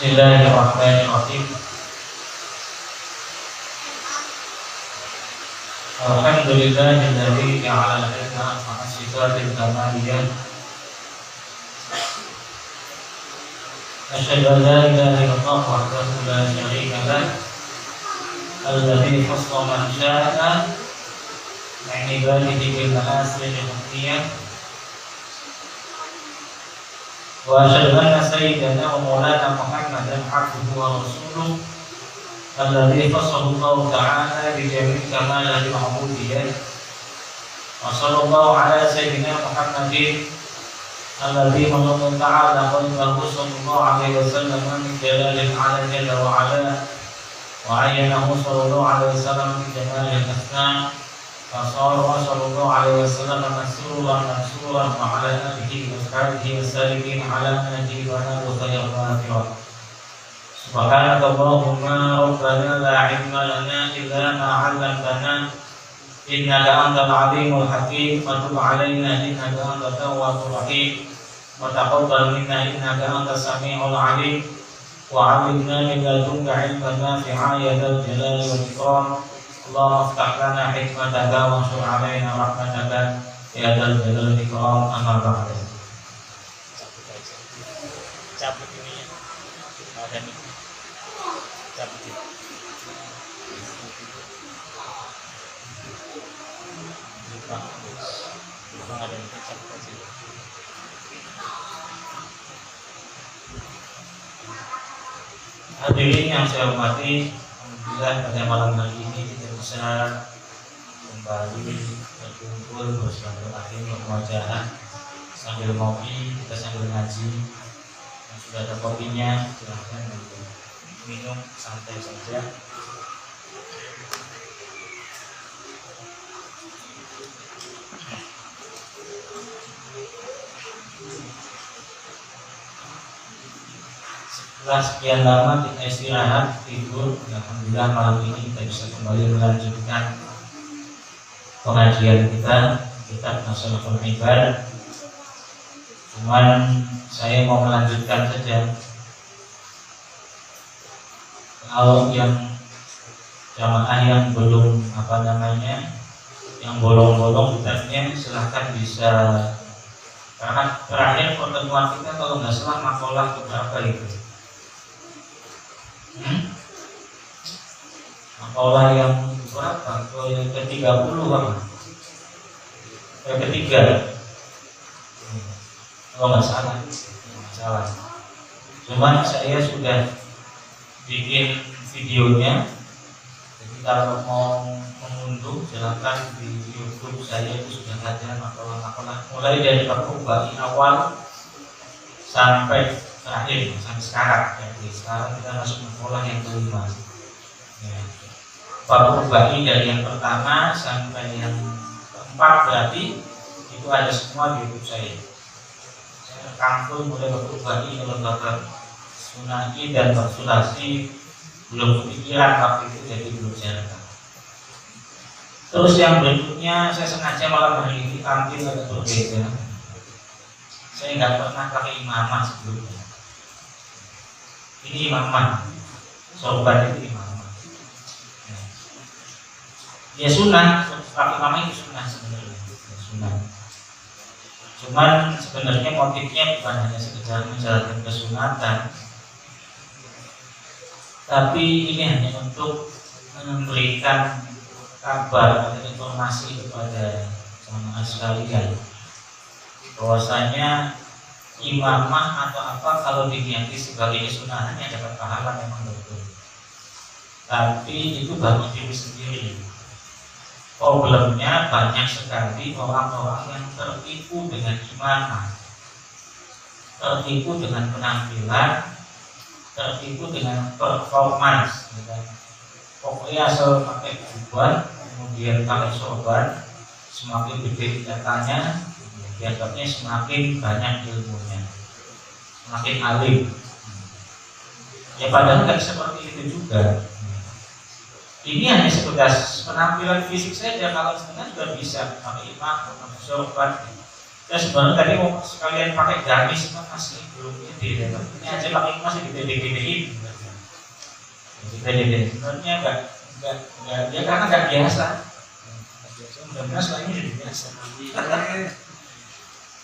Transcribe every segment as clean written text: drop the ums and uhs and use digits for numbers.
Bismillahirrahmanirrahim. Alhamdulillahilladzi ja'ala lana ma'asifatil kamaliyah. Asyhadu an la ilaha illallah wahdahu la syarika lah. Alladzi khassa man syaa'a min ibadihi bil mahasin al-muhtiyah. Wa asyhadu anna sayyidana wa maulana Muhammadan abduhu wa rasuluh alladzi khassahu Allah ta'ala bi jami'i kamalatil 'ubudiyyah. Wa sallallahu ala sayyidina Muhammadin alladzi manna ta'ala qalbahu sallallahu alaihi wasallam min jalalil 'ala jalla wa 'ala wa 'ayyanahu sallallahu alaihi wasallam min jamalil asma. Sallallahu alaihi wasallam masruran wa ala alihi wa sahbihi wasallim ala nabihi wa khairal bariyah. Subhanakallahumma rabbana la ilma lana illa ma 'allamtana innaka antal alimul hakim. Wa tub 'alaina innaka antat tawwabur rahim wa taqabbal minna innaka antas samiul 'alim wa 'allimna min ladunka 'ilman nafi'an ya dzal jalali wal ikram. Allah aftah lana hikmataka wa ansur alaina rahmataka ya dzal jalali wal ikram. Amma ba'du. Cabut ini ya. Ada nih. Cabut ini. Bukan ada nih, cabut aja. Hadirin yang saya hormati, alhamdulillah pada malam hari ini kita bisa kembali berkumpul bersilaturahim bermuajahah sambil ngopi, kita sambil ngaji. Yang sudah ada kopinya silahkan minum santai saja. Setelah sekian lama kita istirahat, tidur, alhamdulillah malam ini kita bisa kembali melanjutkan pengajian kita, kitab Nasalahul Ibad. Cuman saya mau melanjutkan saja. Kalau yang jamaah yang belum yang bolong-bolong kitabnya silahkan bisa, karena terakhir pertemuan kita kalau nggak salah makalah beberapa itu. Makalah yang berapa? Yang ke-30 apa? Yang ketiga. Kalau nggak salah. Cuman saya sudah bikin videonya. Jadi kalau mau mengunduh silakan di YouTube saya itu sudah ada makalah-makalah mulai dari perkembangan awal sampai terakhir sampai sekarang. Jadi sekarang kita masuk makalah yang kelima. Ya. Perkembangan dari yang pertama sampai yang keempat berarti itu ada semua di YouTube saya. Saya rangkum mulai perkembangan lembaga sunai dan konsultasi belum kepikiran waktu itu, jadi belum saya rekam. Terus yang berikutnya saya sengaja malam hari ini tampil agak berbeda. Saya nggak pernah pakai imamah sebelumnya. Ini imamah, sorban itu imamah. Ya sunnah, pakai imamah itu sunnah sebenarnya. Sunnah. Cuman sebenarnya motifnya bukan hanya sekedar menjalankan kesunatan, tapi ini hanya untuk memberikan kabar atau informasi kepada jamaah sekalian bahwasanya imamah atau apa kalau diniati sebagai kesunahannya dapat pahala memang betul, tapi itu bagi diri sendiri. Problemnya banyak sekali orang-orang yang tertipu dengan imamah, tertipu dengan penampilan, tertipu dengan performance. Pokoknya asal pakai jubah, kemudian pakai sorban, semakin gede datanya, dianggapnya semakin banyak ilmunya, semakin alim. Ya padahal nggak seperti itu juga. Ini hanya sebatas penampilan fisik saja. Kalau setengah juga bisa pakai imam, pakai sorban. Saya sebenarnya tadi mau sekalian pakai gamis, kan masih belum ini. Ini aja pakai masih gede-gedein. Gede-gede. Sebenarnya enggak ya karena enggak biasa. Mudah-mudahan setelah ini jadi biasa.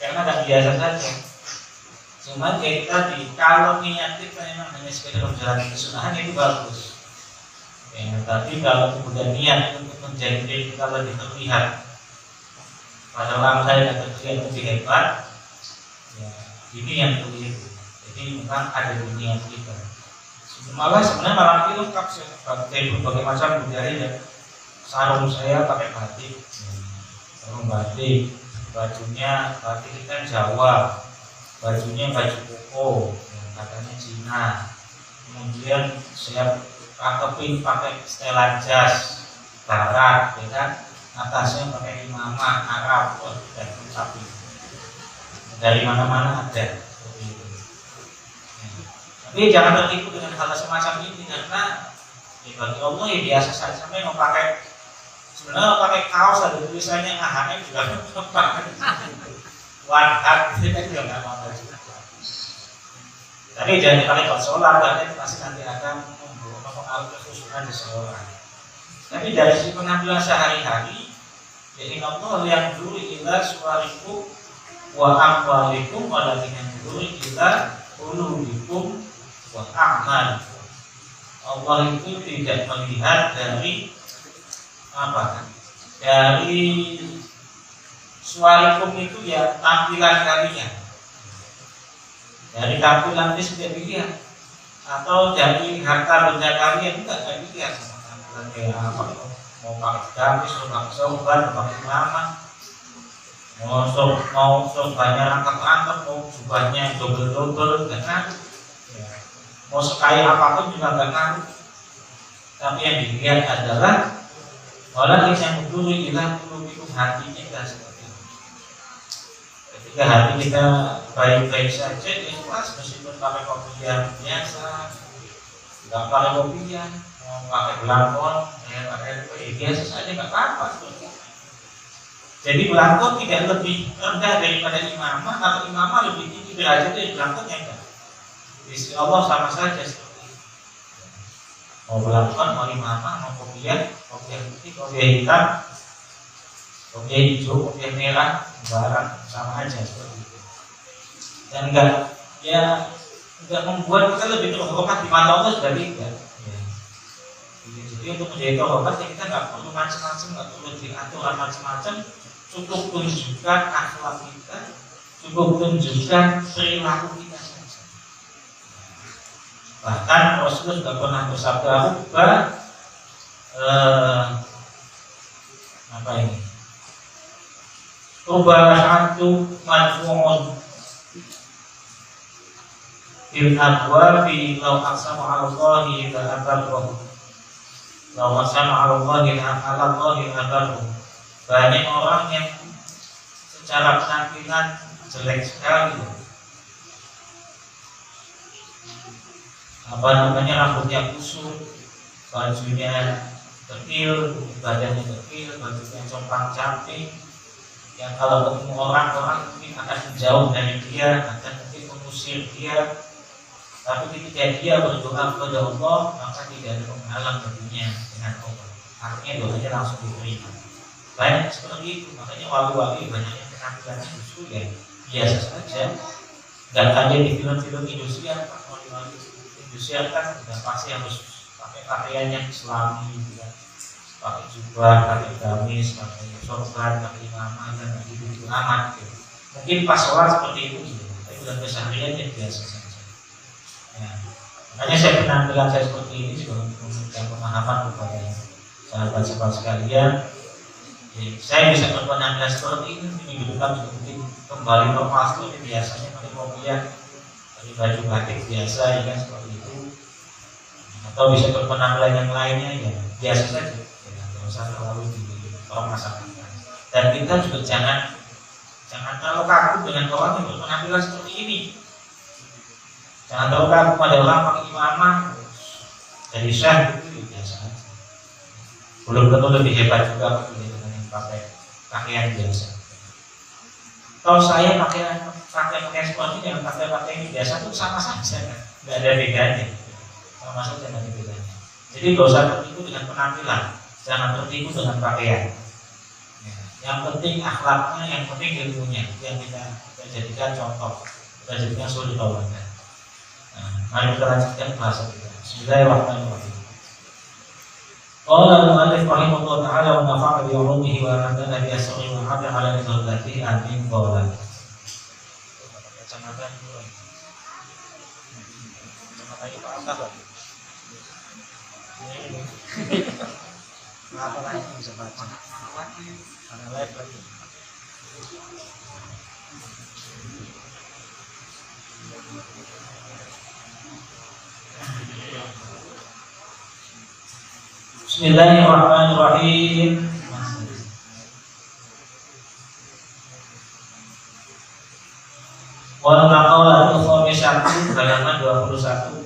Karena enggak biasa saja. Cuma kayak tadi, kalau niat kita memang hanya sekedar menjalani kesunahan itu bagus. Ya, tapi kalau kemudian niat untuk menjadi diri kita lebih terlihat pada orang lain agar terlihat lebih hebat, ya, ini yang keliru. Jadi memang ada di niat kita. Malah sebenarnya malam itu lengkap sih, pakai berbagai macam budaya ya. Sarung saya pakai batik, sarung batik, bajunya batik kita Jawa, bajunya baju koko, katanya Cina. Kemudian saya pakepin pakai setelan jas Barat, ya kan? Atasnya pakai imamah Arab, dan sapi. Dari mana-mana ada. Tapi jangan tertipu dengan hal semacam ini karena ya bagi Allah ya biasa saja. Sampai mau pakai sebenarnya pakai kaos ada tulisannya AHM juga pakai one heart itu kan juga nggak apa-apa juga. Tapi jangan dipakai buat sholat karena itu pasti nanti akan mempengaruhi kekhusyukan seseorang. Tapi dari sisi penampilan sehari-hari, ya inna Allah yang dulu ila suarikum wa amwalikum walakin yang dulu ila qulubikum wa a'malikum. Allah itu tidak melihat dari apa? Dari suarikum itu ya tampilan kalian. Dari tampilan itu tidak dilihat. Atau dari harta benda kalian enggak dilihat. Kayak apa? Mau pakai gamis, mau pakai sorban, mau pakai imamah, mau sorbannya rangkap-rangkap, mau jubahnya double-double, nggak ngaruh. Mau sekaya apapun juga nggak ngaruh. Tapi yang dilihat adalah orang yang dulu hilang dulu itu hatinya kita seperti itu. Ketika hati kita baik-baik saja, ikhlas meskipun pakai kopiah biasa, nggak pakai kopiah. Mau pakai belangkon, pakai biasa saja nggak apa-apa. Jadi belangkon tidak lebih rendah daripada imamah, kalau imamah lebih tinggi derajat dari belangkonnya enggak. Di Allah sama saja seperti itu. Mau belangkon, mau imamah, mau kopiah putih, kopiah hitam, kopiah hijau, kopiah merah, barang sama aja seperti itu. Dan enggak membuat kita lebih terhormat di mata Allah sudah tidak. Jadi untuk menjadi terhormat ya kita nggak perlu macam-macam, nggak perlu diatur macam-macam, cukup tunjukkan akhlak kita, cukup tunjukkan perilaku kita saja. Bahkan Rasulullah juga pernah bersabda apa ini? Ubahatu madfuun bil abwabi law aqsama 'ala Allahi la abarrahu. Lawan sama Allah banyak orang yang secara penampilan jelek sekali, rambutnya kusut, bajunya kecil, badannya kecil, bajunya compang-camping, yang kalau ketemu orang mungkin akan menjauh dari dia, akan mungkin mengusir dia. Tapi ketika dia berdoa kepada Allah, maka tidak ada penghalang baginya dengan Allah. Artinya doanya langsung diterima. Banyak seperti itu, makanya wali-wali banyak yang penampilannya justru ya biasa saja. Dan hanya di film-film Indonesia, wali-wali Indonesia kan sudah pasti harus pakai pakaian yang Islami, juga pakai jubah, pakai gamis, pakai sorban, pakai imamah, dan begitu amat. Gitu. Mungkin pas sholat seperti itu, tapi dalam keseharian yang biasa saja. Ya, makanya saya penampilan saya seperti ini juga untuk memberikan pemahaman kepada sahabat-sahabat sekalian. Saya bisa berpenampilan seperti ini minggu depan juga mungkin kembali normal seperti biasanya, pakai kopiah, pakai baju batik biasa, ya kan seperti itu. Atau bisa berpenampilan yang lainnya ya biasa saja, tidak usah terlalu dipermasalahkan. Dan kita juga jangan terlalu kaku dengan orang yang berpenampilan seperti ini. Jangan tahu kan pada orang pakai imamah dari syah itu biasa aja. Belum tentu lebih hebat juga dengan yang pakai pakaian biasa. Kalau saya pakai seperti ini, pakai ini biasa tuh sama saja kan, nggak ada bedanya, sama saja nggak ada bedanya. Jadi nggak usah tertipu dengan penampilan, jangan tertipu dengan pakaian. Yang penting akhlaknya, yang penting ilmunya, yang kita jadikan contoh, kita jadikan suri tauladan. Mari kita lanjutkan bahasa kita. Bismillahirrahmanirrahim. Qala al-mu'allif rahimahullah ta'ala wa nafa'a bi 'ulumihi wa radana bi asri wa hada 'ala nizulatihi amin qala. Kacamata dulu. Kacamatanya Pak Atas lagi. Ini. Apa lagi bisa baca? Mana live lagi. Bismillahirrahmanirrahim. Wal maqalatul khamisatu halaman 21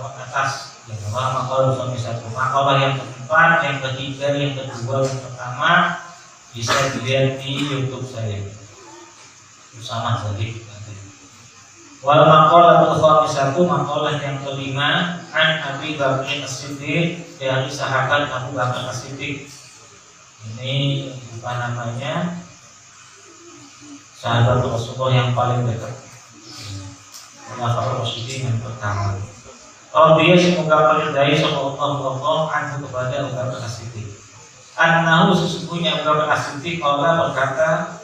atas. Maqalatul khamisatu. Maqalah yang keempat, yang ketiga, yang kedua, yang pertama bisa dilihat di YouTube saya. Sama saja. Wal maqalatul khamisatu, maqalah yang kelima, an Abi Bakar As-Siddiq, dari sahabat Abu Bakar As-Siddiq. Ini bukan namanya sahabat Rasulullah yang paling dekat. Sahabat Rasulullah yang pertama. Kalau dia semoga meridai sama Allah anhu kepada Abu Bakar As-Siddiq. Annahu sesungguhnya Abu Bakar As-Siddiq Allah berkata,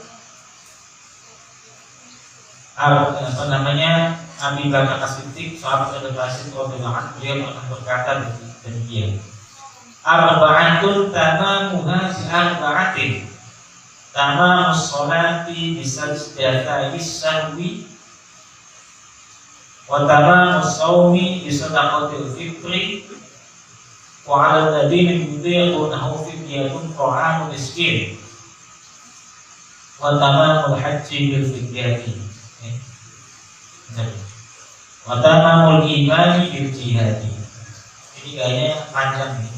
Abi Bakar As-Siddiq sahabat Rasulullah radhiyallahu anhu, beliau pernah berkata demikian. Arba'atun tamamuha bi arba'atin. Tamamus sholati bisajdatai sahwi wa tamamus shaumi bisadaqatil fitri wa 'alal ladzina yudhiqunahu fidyatun ta'amu miskin wa tamamul haji bil fidyati. Wa tamamul imani bil jihadi. Ini kayaknya panjang nih.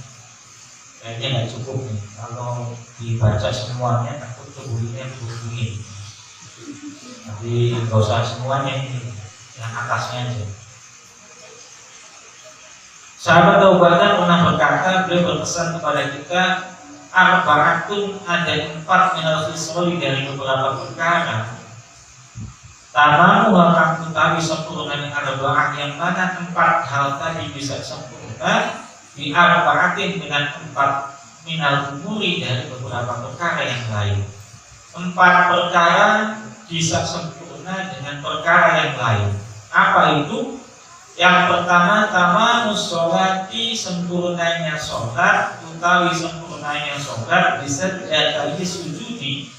Kayaknya nggak cukup nih. Kalau dibaca semuanya takut tubuhnya bunyi. Tapi nggak usah semuanya ini, yang atasnya aja. Sahabat Abu Bakar pernah berkata, beliau berpesan kepada kita, arba'atun, ada 4 minal khisali dari beberapa perkara. Tamamu akan tetapi sempurna yang arba'ah, yang mana 4 hal tadi bisa sempurna di arba'atin dengan 4 minal umuri dari beberapa perkara yang lain. 4 perkara bisa sempurna dengan perkara yang lain. Apa itu? Yang pertama, tamamus sholati, sempurnanya sholat, utawi sempurnanya sholat bisa diatai sujudi,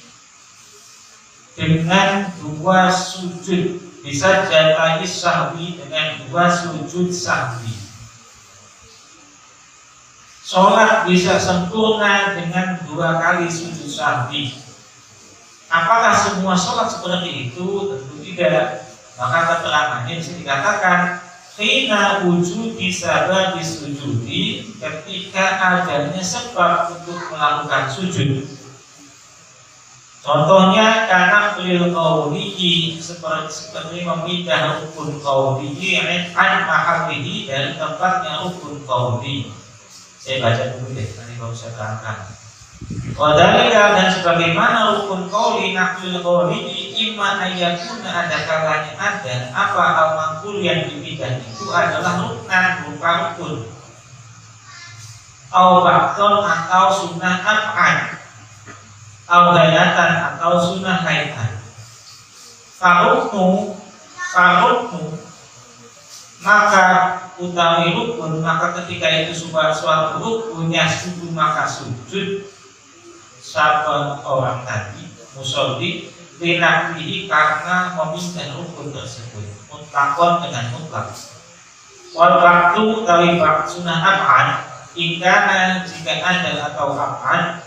dengan 2 sujud, bisa jatai sahwi, dengan 2 sujud sahwi. Sholat bisa sempurna dengan 2 kali sujud sahwi. Apakah semua sholat seperti itu? Tentu tidak. Maka keterangannya bisa dikatakan khina wujudi sabab sujudi, ketika adanya sebab untuk melakukan sujud. Contohnya karena beliau qaulihi, seperti memindah rukun qaulihi an mahalihi, dari tempatnya rukun qauli. Saya baca dulu deh, nanti baru saya terangkan. Wadalika, dan sebagaimana rukun qauli naqlil qaulihi imma ayyakuna, ada kalanya ada apa al-maqul yang dipindah itu adalah ruknan berupa rukun, au ba'don atau sunnah af'an, au hayatan atau sunnah hayatan. Faruknu, maka utawi rukun, maka ketika itu suatu rukunnya sujud, maka sujud siapa orang tadi musolli linaklihi, karena memindah rukun tersebut mutlakon dengan mutlak. Wal waktu utawi sunnah af'an, ingkana jika ada atau af'an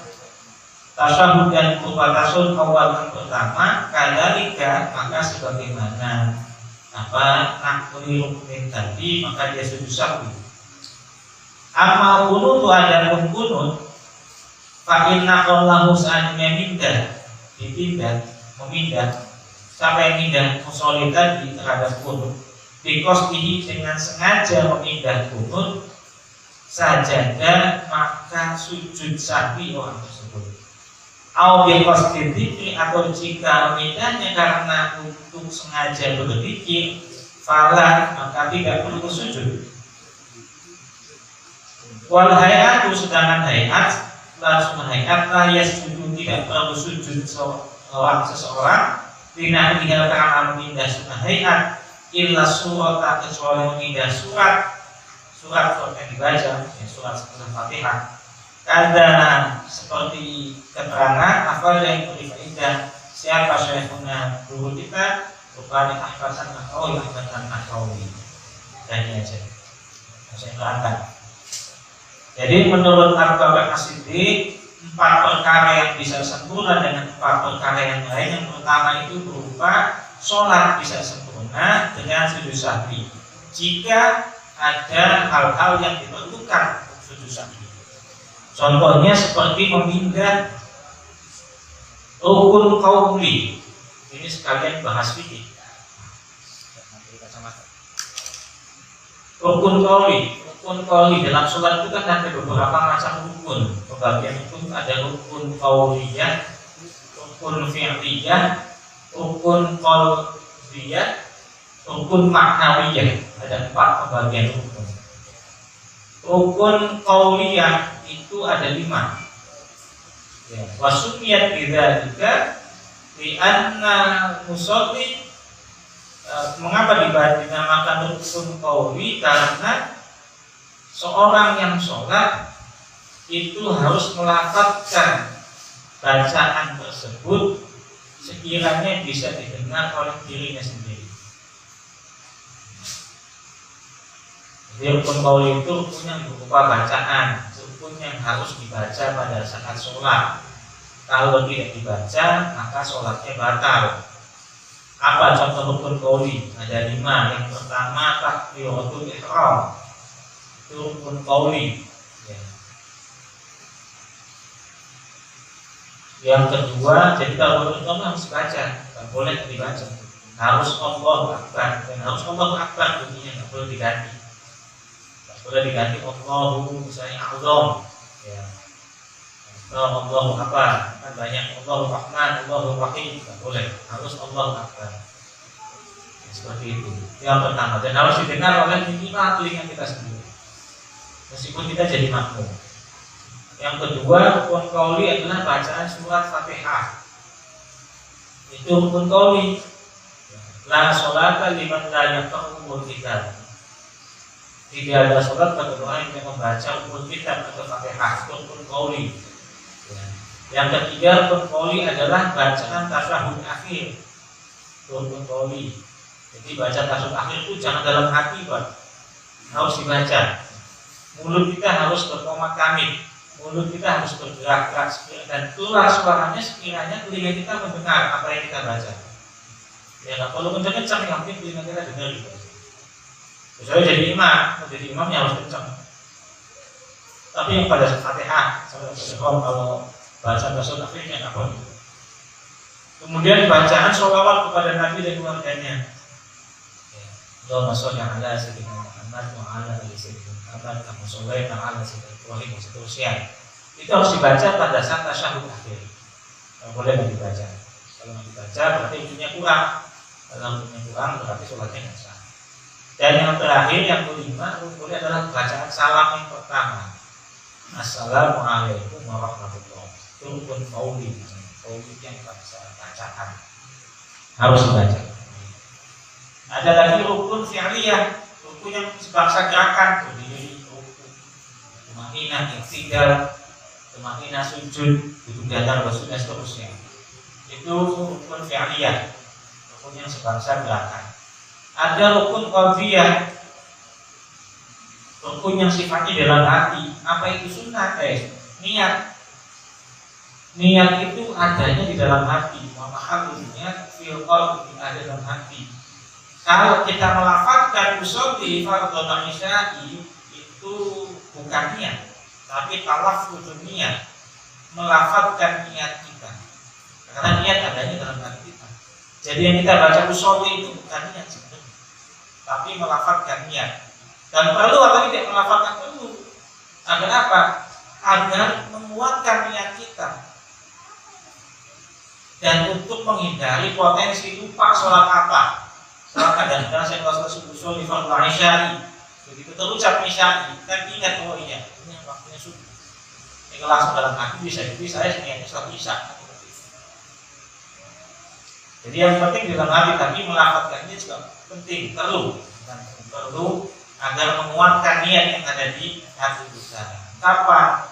tasawuf dan berupa tasawuf awal yang pertama, kadalika, maka sebagaimana nakuli rukunin tadi, maka dia sujud sahwi. Amma kunut, ada pun kunut, fa inna qallahu sa'an memindah, memindah sampai pindah musolli tadi terhadap kunut bikosdihi dengan sengaja memindah kunut sajadah maka sujud sahwi orang tersebut. Au bikosdihi atau jika memindahnya karena untuk sengaja berzikir, fala maka tidak perlu sujud. Wal hayatu sedangkan hayat langsung hayat la yasjudu tidak perlu sujud seseorang tidak karena memindah sunnah hayat illa surat kecuali memindah surat yang dibaca ya, surat Al-Fatihah karena seperti keterangan apa yang berfaedah siapa syekhuna guru kita rupanya Ahfasan Nahrawi dan ini aja saya terangkan. Jadi menurut Al-Baqir As-Siddiq 4 perkara yang bisa sempurna dengan 4 perkara yang lain. Yang pertama itu berupa sholat bisa sempurna dengan sujud sahwi jika ada hal-hal yang diperlukan untuk sujud sahwi. Contohnya seperti memindah rukun qauli. Ini sekalian bahas fikih. Rukun qauli dalam sholat itu kan ada beberapa macam rukun. Pembagian rukun ada rukun qauliyah, rukun fi'liyah, rukun qalbiyah, rukun ma'nawiyah. Ada 4 pembagian rukun. Rukun qauliyah itu ada 5. Ya, wasumiyat bidzalika li anna musolli mengapa dinamakan rukun qauli karena seorang yang sholat itu harus melafazkan bacaan tersebut sekiranya bisa didengar oleh dirinya sendiri. Jadi rukun qauli itu rukun yang berupa bacaan, rukun yang harus dibaca pada saat sholat. Kalau tidak dibaca maka sholatnya batal. Apa contoh rukun qauli? Ada 5. Yang pertama takbiratul ihram. Itu rukun qauli. Ya. Yang kedua, jadi kalau rukun qauli harus dibaca, tidak boleh dibaca. Harus Allahu Akbar dan harus Allahu Akbar bunyinya, tidak boleh diganti. Tidak boleh diganti Allahu misalnya Azam. Ya. Allahu Akbar, kan banyak Allahu Rahman, Allahu Rahim, tidak boleh. Harus Allahu Akbar. Ya, seperti itu. Yang pertama, dan harus didengar oleh minimal telinga kita sendiri. Meskipun kita jadi makmum. Yang kedua, rukun qauli adalah bacaan surat Fatihah. Itu rukun qauli. La sholata liman la yaqra'ul kitab. Tidak ada sholat bagi orang yang membaca rukun kitab atau Fatihah. Itu rukun qauli. Yang ketiga, rukun qauli adalah bacaan tasyahud akhir. Rukun qauli. Jadi baca tasyahud akhir itu jangan dalam hati, Pak. Harus dibaca. Mulut kita harus berkomat kamit, mulut kita harus bergerak-gerak dan keluar suaranya sekiranya telinga kita mendengar apa yang kita baca. Ya, kalau kencang-kencang yang penting telinga kita dengar gitu. Kecuali jadi imamnya harus kencang. Tapi yang pada Fatihah, kalau baca tasyahud akhirnya apa gitu. Kemudian bacaan sholawat kepada Nabi dan keluarganya. Allahumma sholli ala sayyidina Muhammad wa ala ali sayyidina Muhammad kama shallaita ala sayyidina Ibrahim dan seterusnya. Itu harus dibaca pada saat tasyahud akhir. Kalau boleh nggak dibaca. Kalau nggak dibaca berarti ujungnya kurang. Kalau ujungnya kurang berarti sholatnya nggak sah. Dan yang terakhir yang kelima boleh adalah bacaan salam yang pertama. Assalamualaikum warahmatullahi wabarakatuh. Itu rukun qauli. Qauli yang bacaan harus dibaca. Ada lagi rukun fi'liyah, rukun yang sebangsa gerakan, berdiri, rukun, tumaninah, iktidal, tumaninah sujud, duduk datar, bersudah seterusnya. Itu rukun fi'liyah, rukun yang sebangsa gerakan. Ada rukun qalbiyah, rukun yang sifatnya dalam hati. Apa itu sunnah? Niat. Niat itu adanya di dalam hati. Mahal niat fil qalbi, ada dalam hati. Kalau kita melafazkan usolli fardhu isya'i itu bukan niat, tapi talaffuzun niat, melafazkan niat kita. Karena niat adanya dalam hati kita. Jadi yang kita baca usolli itu bukan niat sebenarnya, tapi melafazkan niat. Dan perlu atau tidak melafazkan perlu. Agar apa? Agar menguatkan niat kita. Dan untuk menghindari potensi lupa sholat apa. Sholat kadang-kadang saya kalau selesai usul di fardu isyai, begitu terucap isyai, kan ingat oh iya, ini waktunya subuh. Ini langsung dalam hati bisa saya niatnya sholat isya. Jadi yang penting di dalam hati, tapi melafazkannya juga penting, perlu agar menguatkan niat yang ada di hati kita. Kapan?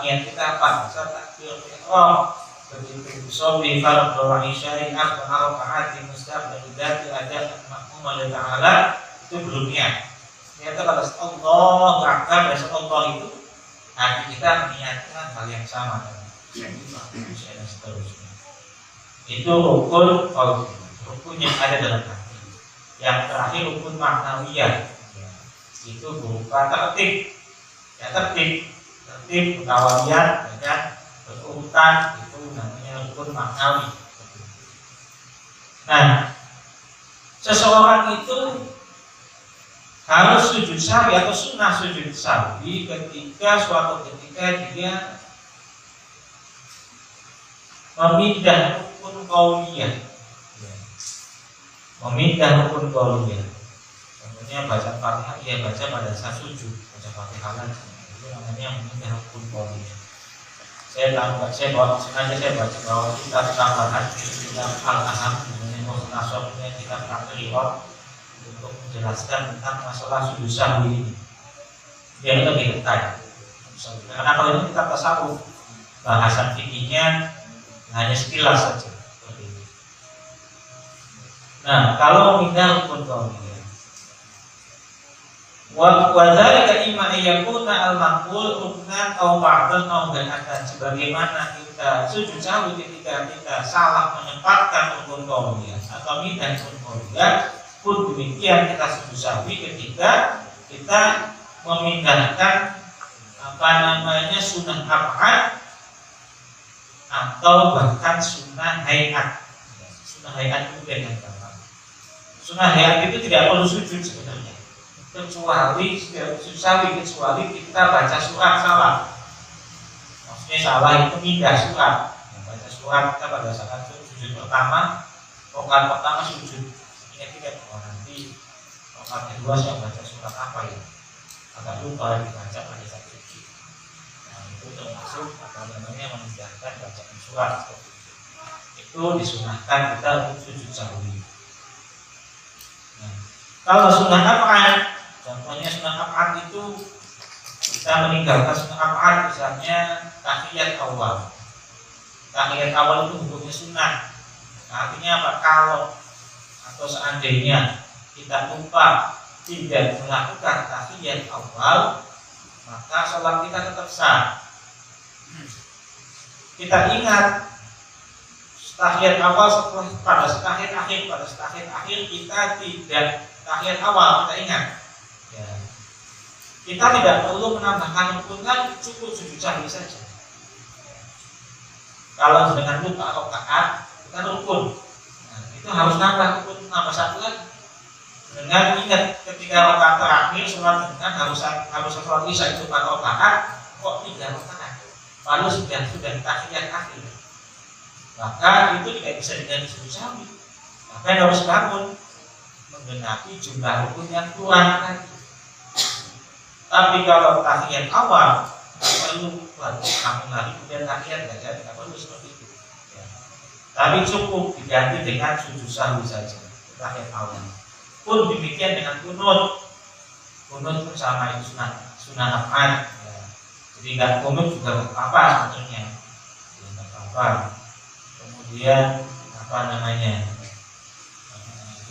Niat kita apa? Saat takbir ihram, begitu sholat fardu isyai atau rakaat di mustaqbil dzati ada makmum lillahi ta'ala, itu belum niat. Ternyata pada Allahu Akbar, dan Allah itu hati kita niatkan hal yang sama dan seterusnya. Itu rukun yang ada dalam hati. Yang terakhir rukun maknawiyah, itu berupa tertib, ya tertib kawalian, ya kan, berurutan, itu namanya rukun maknawi. Nah, seseorang itu harus sujud sahwi atau sunnah sujud sahwi suatu ketika dia memindah rukun qauliyah. Memindah rukun qauliyah. Contohnya baca Fatihah, ia baca pada saat sujud, baca Fatihah lagi. Itu namanya memindah rukun qauliyah. Saya sengaja saya baca bahwa kita tambahan kitab Al-Aham, namanya Mukhtasarnya kitab Al-Riwayat, untuk menjelaskan tentang masalah sujud sahwi ini. Biar lebih detail. Karena kalau ini kita tasawuf, bahasan fikihnya hanya sekilas saja. Nah, kalau memindah rukun qauliyah, wa dzalika imma yakuna al-maqbul ruknan aw ba'dan aw ghanatan. Sebagaimana kita sujud sahwi ketika kita salah menempatkan rukun qauliyah atau mindah rukun qauliyah, pun demikian kita sujud sahwi ketika kita memindahkan sunnah ab'ad atau bahkan sunnah hayat. Sunnah hayat itu dengan gampang. Sunnah hayat itu tidak perlu sujud sebenarnya, kecuali sujud sahwi kecuali kita baca surat salah. Maksudnya salah itu pindah surat. Baca surat kita pada saat sujud pertama, rakaat pertama sujud. Ingat nanti rakaat kedua saya baca surat apa ya? Agak lupa dibaca pada saat sujud. Nah, itu termasuk memindahkan bacaan surat. Itu disunahkan kita untuk sujud sahwi. Nah, kalau sunnah ab'ad, contohnya sunnah ab'ad itu kita meninggalkan sunnah ab'ad, misalnya tahiyat awal. Tahiyat awal itu hukumnya sunnah. Nah, artinya apa? Kalau atau seandainya kita lupa tidak melakukan tahiyat awal, maka sholat kita tetap sah. Kita ingat tahiyat awal setelah pada tahiyat akhir kita tidak tahiyat awal, kita ingat. Ya. Kita tidak perlu menambahkan rukun lagi, cukup sujud sahwi saja. Kalau dengan lupa rakaat, kita rukun. Nah, itu harus nambah rukun, nambah satu lagi. Dengan ingat ketika rakaat terakhir sholat dengan harus sholat isya itu 4 rakaat, kok 3 rakaat. Lalu sudah tahiyat akhir. Maka itu tidak bisa dengan sujud sahwi. Maka harus bangun menggenapi jumlah rukun yang kurang tadi. Tapi kalau tahiyat awal perlu kamu lagi kemudian tahiyat tidak perlu seperti itu. Ya. Tapi cukup diganti dengan sujud sahwi saja tahiyat awal. Pun demikian dengan kunut. Kunut pun sama, itu sunnah ab'ad. Ya. Jadi nggak kunut juga nggak apa-apa sebetulnya. Ya, nggak apa-apa. Kemudian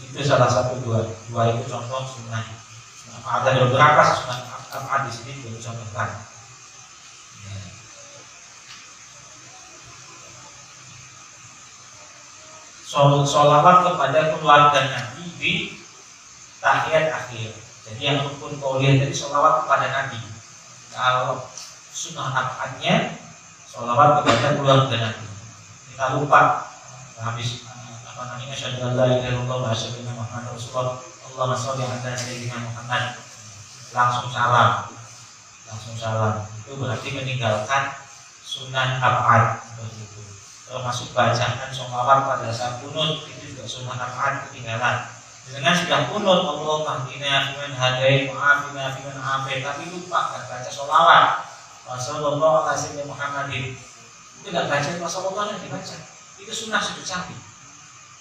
itu salah satu dua itu contoh sunnah. Ada beberapa sunnah ab'ad di sini juga dicontohkan. Ya. Sholawat kepada keluarga Nabi di tahiyat akhir. Jadi yang rukun qauliyah tadi sholawat kepada Nabi. Kalau sunnah ab'adnya sholawat kepada keluarga Nabi. Kita lupa habis asyhadu an la ilaha illallah wa asyhadu anna Muhammadar Rasulullah. Allahumma sholli ala sayyidina Muhammad. Langsung salam. Itu berarti meninggalkan sunnah ab'ad. Termasuk bacaan sholawat pada saat kunut itu juga sunnah ab'ad ketinggalan. Dengan sudah kunut Allahumma hdina fiman hadait wa afina fiman afait, tapi lupa enggak baca sholawat. Wassallallahu ala sayyidina Muhammadin. Itu enggak baca wassallallahu yang dibaca. Itu sunnah sujud sahwi.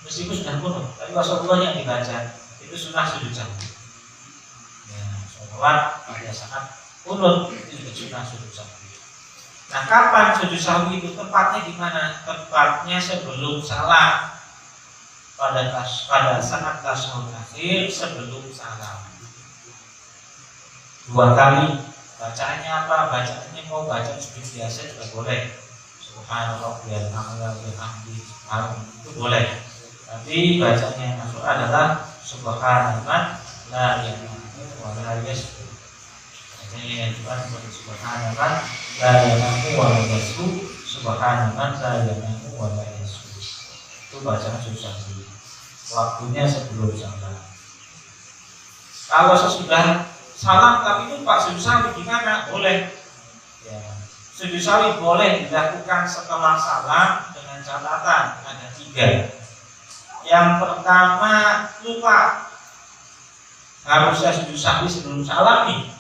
Meskipun sudah kunut, tapi wassallallahu yang dibaca itu sunnah sujud sahwi. Ya, sholawat pada saat kunut itu juga sunnah sujud sahwi. Nah, kapan sujud sahwi itu tempatnya di mana? Tempatnya sebelum salam. Pada saat tasyahud akhir sebelum salam. 2 kali. Bacaannya apa? Bacaannya mau baca sujud biasa juga boleh. Subhanallah wa bihamdihi itu boleh. Tapi bacanya yang masuk adalah subhanallah la ilaha wa la yasbu. Bacanya yang juga seperti subhanallah la ilaha wa la yasbu, subhanallah la ilaha wa la yasbu. Itu bacaan sujud sahwi. Waktunya sebelum salam. Kalau sesudah salam tapi lupa sujud sahwi gimana? Boleh. Ya. Sujud sahwi boleh dilakukan setelah salam dengan catatan ada 3. Yang pertama, lupa. Harusnya sujud sahwi sebelum salam nih.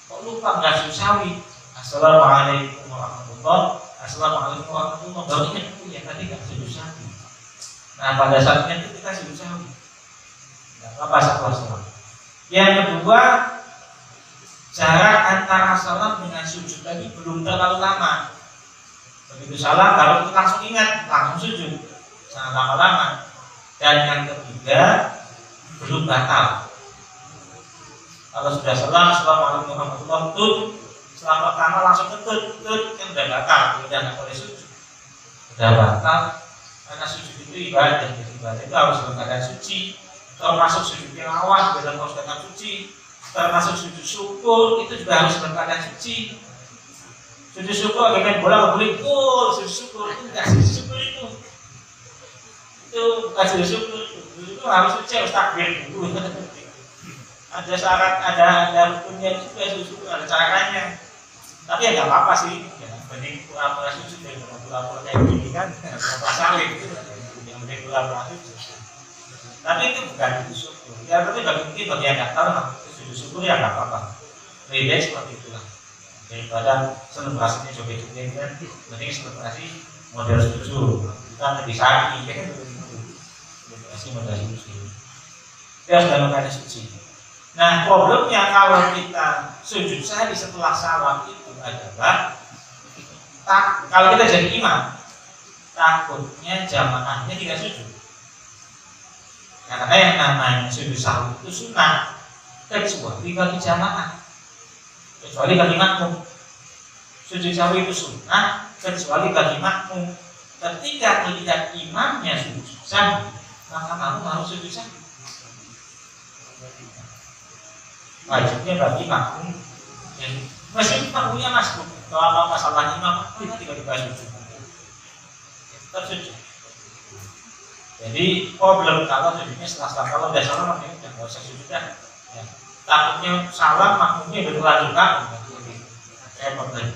Kok lupa nggak sujud sahwi? Assalamualaikum warahmatullahi wabarakatuh. Assalamualaikum warahmatullahi wabarakatuh. Baru ingat ya tadi nggak sujud sahwi. Nah, pada saatnya itu kita sujud sahwi. Tidak apa-apa setelah salam. Yang kedua, jarak antara salam dengan sujud tadi belum terlalu lama. Begitu salam baru kita langsung ingat, langsung sujud. Jangan lama-lama. Dan yang ketiga, belum batal. Kalau sudah salam, assalamualaikum warahmatullahi wabarakatuh, setelah pertama langsung tut, kan udah batal, udah nggak boleh sujud. Udah batal. Karena sujud itu ibadah, jadi ibadah itu harus dalam keadaan suci. Termasuk sujud tilawah dalam keadaan suci, termasuk sujud syukur itu juga harus dalam keadaan suci. Sujud syukur main bola nggak boleh gol, sujud syukur itu nggak sujud syukur itu bukan sujud syukur, itu harus suci, harus takbir dulu. Ada syarat, ada rukunnya juga sujud syukur, ada caranya. Tapi ya nggak apa-apa sih. Mending pura-pura sujud daripada pura-pura kayak gini kan, pura-pura salib itu yang mending pura-pura sujud. Tapi itu bukan sujud syukur. Ya tapi bagi yang nggak tahu itu sujud syukur ya nggak apa-apa. Lebih baik seperti itulah. Daripada selebrasinya joget-joget kan, mending selebrasi model sujud. Kita lebih sakit kan begitu. Selebrasi model sujud. Dia sudah mengkaji suci. Nah problemnya kalau kita sujud sahwi setelah salam itu adalah kalau kita jadi imam, takutnya jamaahnya tidak sujud. Karena yang namanya sujud sahwi itu sunnah, kecuali bagi jamaah, kecuali bagi makmum. Sujud sahwi itu sunnah, kecuali bagi makmum. Ketika tidak imamnya sujud sahwi, maka makmum harus sujud sahwi. Wajibnya bagi makmum. Meskipun makmumnya masuk, kalau masalah imam kita tiba-tiba sujud, tetap sujud. Jadi problem kalau sujudnya setelah salam, kalau udah salam makmumnya udah nggak usah sujud dah. Ya. Takutnya salam makmumnya berlanjut kan? Repot lagi.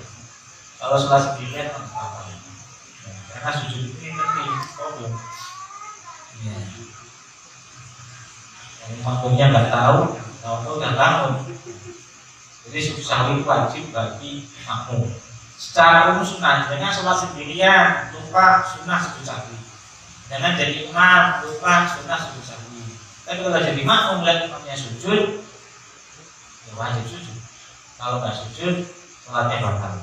Kalau salah sendirian apa? Karena sujud ini penting, problem. Ya. Jadi makmumnya nggak tahu udah bangun. Jadi sujud sahwi wajib bagi makmum. Secara umum sunnah, dengan sholat sendirian lupa sunnah sujud sahwi. Dengan jadi imam lupa sunnah sujud sahwi. Tapi kalau jadi makmum lihat imamnya sujud, ya wajib sujud. Kalau nggak sujud, sholatnya batal.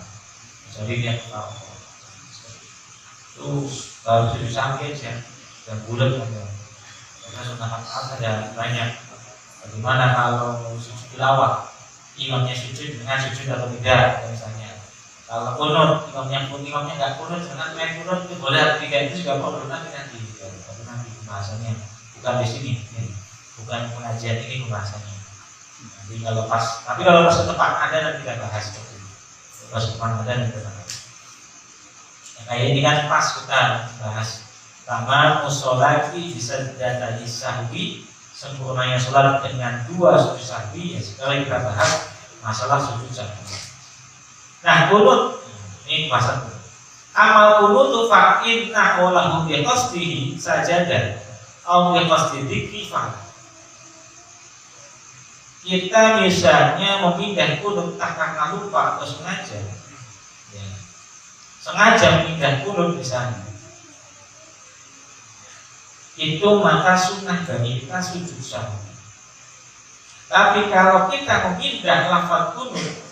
Jadi dia tahu. Itu baru sujud sahwi aja dan bulat aja. Karena sunnah ada banyak. Bagaimana kalau sujud tilawah? Imamnya sujud dengan sujud atau tidak misalnya. Kalau kunut, imamnya nggak kunut, dengan main kunut itu boleh atau tidak itu juga problem nanti pembahasannya. Bukan di sini, bukan pengajian ini pembahasannya. Nanti kalau pas, tapi kalau pas depan ada nanti kita bahas seperti itu. Pas depan ada nanti kita bahas. Nah, kayak ini kan pas kita bahas Taman musolati bisa datang sahwi, sempurnanya sholat dengan 2 sujud sahwi. Ya, sekarang kita bahas masalah sujud sahwi. Nah, kunut ini bahasa kunut. Amal kunut fa inna lahu bi qasdihi sajadan aw bi qasdi dzikri fa. Kita misalnya memindah kunut karena lupa atau sengaja, ya. Sengaja memindah kunut misalnya, itu maka sunnah bagi kita sujud sahwi. Tapi kalau kita memindah lafaz kunut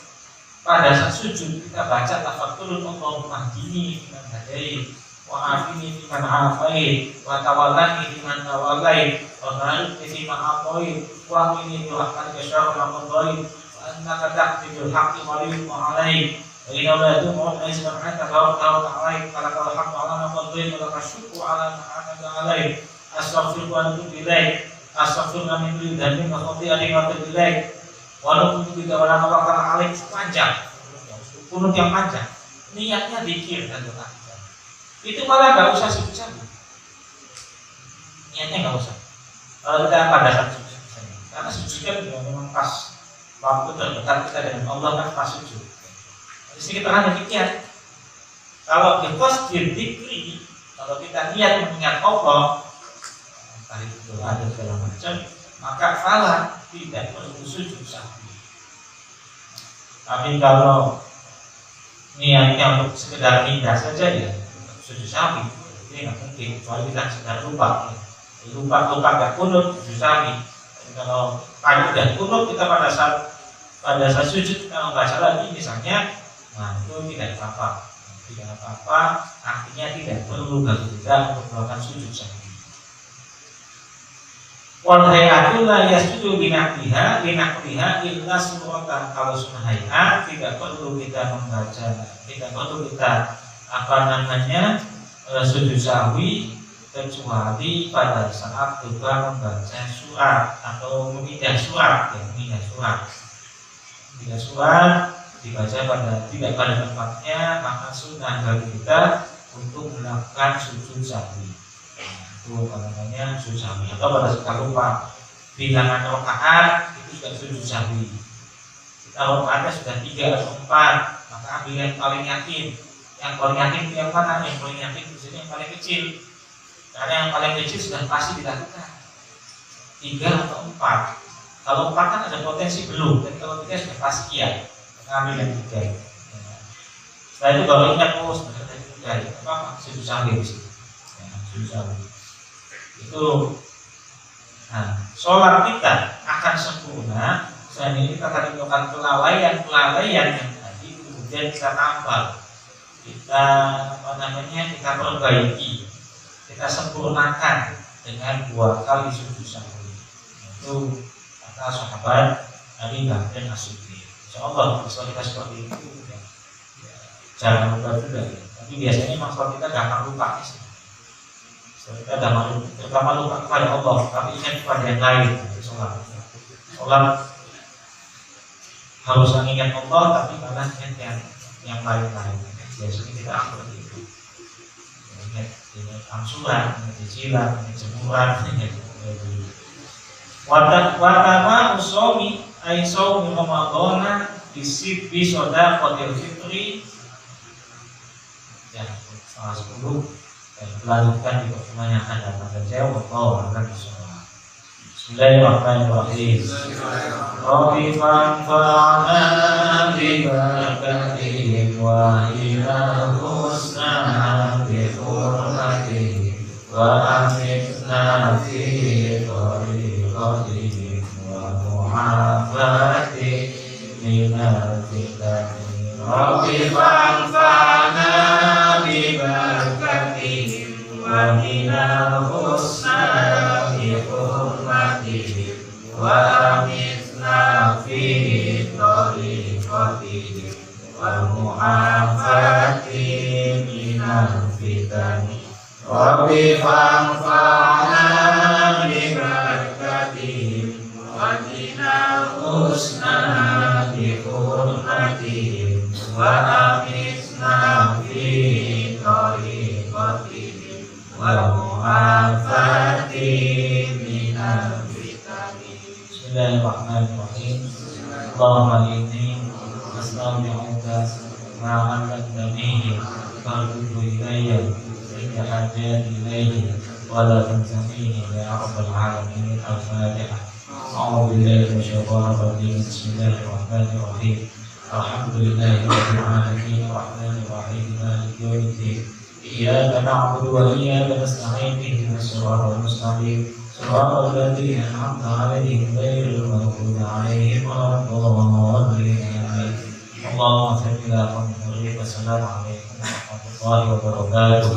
pada saat sujud, kita baca lafaz kunut Allahumma hdini fiman hadait wa afini fiman afait wa tawallani fiman tawallait wa barik fiman atait wa qini bi rahmatika syarra ma qadait wa annaka taqdi bil haqqi wa yuqda 'alaik wa inna la tu'minu isman hatta ta'ala 'alaik wa lakal hamdu 'ala ma qadait wa lakal syukru 'ala ma an'amta 'alaik astaghfiruka wa atubu ilaik astaghfiruka min kulli dhanbin wa khati'atin wa atubu ilaik wa atubu ilaika wa la tawakkal 'alaik. Panjang, kunut yang panjang, niatnya zikir dan doa. Itu malah nggak usah sujud sahwi, niatnya nggak usah. Kalau kita pada saat sujud, karena sujud kan memang pas waktu terdekat kita dengan Allah kan pas sujud. Di sini kita hanya niat. Kalau kita dzikri, kalau kita niat mengingat Allah, tadi doa dan segala macam, maka fala tidak perlu sujud sahwi. Tapi kalau niatnya untuk sekedar pindah saja ya sujud sahwi, ini nggak mungkin. Kecuali kita sedang lupa nggak kunut sujud sahwi. Kalau udah kunut kita pada saat sujud kita membaca lagi misalnya, nah itu tidak apa-apa, artinya tidak perlu bagi kita untuk melakukan sujud sahwi. Wal hayatu la yasjudu binaqliha illa suratan. Kalau sunnah hayat tidak perlu kita membaca, tidak perlu kita sujud sahwi kecuali pada saat kita membaca surat atau memindah surat, memindah surat dibaca tidak pada tempatnya, maka sunnah bagi kita untuk melakukan sujud sahwi. Itu sujud sahwi. Atau pada saat lupa bilangan rakaat itu juga sujud sahwi. Kita rakaatnya sudah 3 atau 4, maka ambil yang paling yakin. Yang paling yakin itu yang mana? Yang paling yakin di sini yang paling kecil. Karena yang paling kecil sudah pasti dilakukan 3 atau 4. Kalau 4 kan ada potensi belum, dan kalau 3 sudah pasti iya. Maka ambil yang 3. Setelah itu kalau ingat sebenarnya tadi 3 apa? Sujud sahwi di situ. Sujud sahwi. Itu sholat kita akan sempurna selain ini kita akan melakukan kelalaian yang tadi kemudian kita tambah, kita kita perbaiki, kita sempurnakan dengan 2 kali sujud sahwi. Itu kata sahabat Nabi Bakr As-Siddiq. Insyaallah kalau kita seperti itu ya, jangan lupa juga ya. Tapi biasanya memang kalau kita gampang lupa sih. Kita terutama lupa kepada Allah, tapi ingat kepada yang lain. Sholat harus mengingat Allah, tapi malah ingat yang lain-lain. Biasanya kita seperti itu. Ingat angsuran, ingat cicilan, ingat jemuran, ingat watama usomi aisomi Ramadana bi shadaqatil fitri. Ya, salah 10. Dan melanjutkan di pertemuan yang akan datang saja. Wallahu a'lam bishawab. Bismillahirrahmanirrahim. Rabbi fanfa'na bi barakatihim wa ila husna bi hurmatihim wa amitna fi tariqatihim wa mu'afati minal fitani. Rabbi fanfa'na bi barakatihim wa minal husna bi hurmatihim wa amitna fi tariqatihim wa mu'afati minal fitani. Rabbi fanfa'na bi barakatihim wa minal husna bi hurmatihim wa amitna fi tariqatihim wa والمعافاة من الفتن. بسم الله الرحمن الرحيم. اللهم إني أستودعك ما علمتنيه فارده إلي عند حاجاتي إليه ولا تنسنيه يا رب العالمين. الفاتحة. أعوذ بالله من الشيطان الرجيم. بسم الله الرحمن الرحيم. الحمد لله رب العالمين الرحمن الرحيم مالك يوم الدين. إياك نعبد وإياك نستعين اهدنا الصراط المستقيم صراط الذين أنعمت عليهم غير المغضوب عليهم ولا الضالين. آمين. اللهم صل على محمد. السلام عليكم ورحمة الله وبركاته.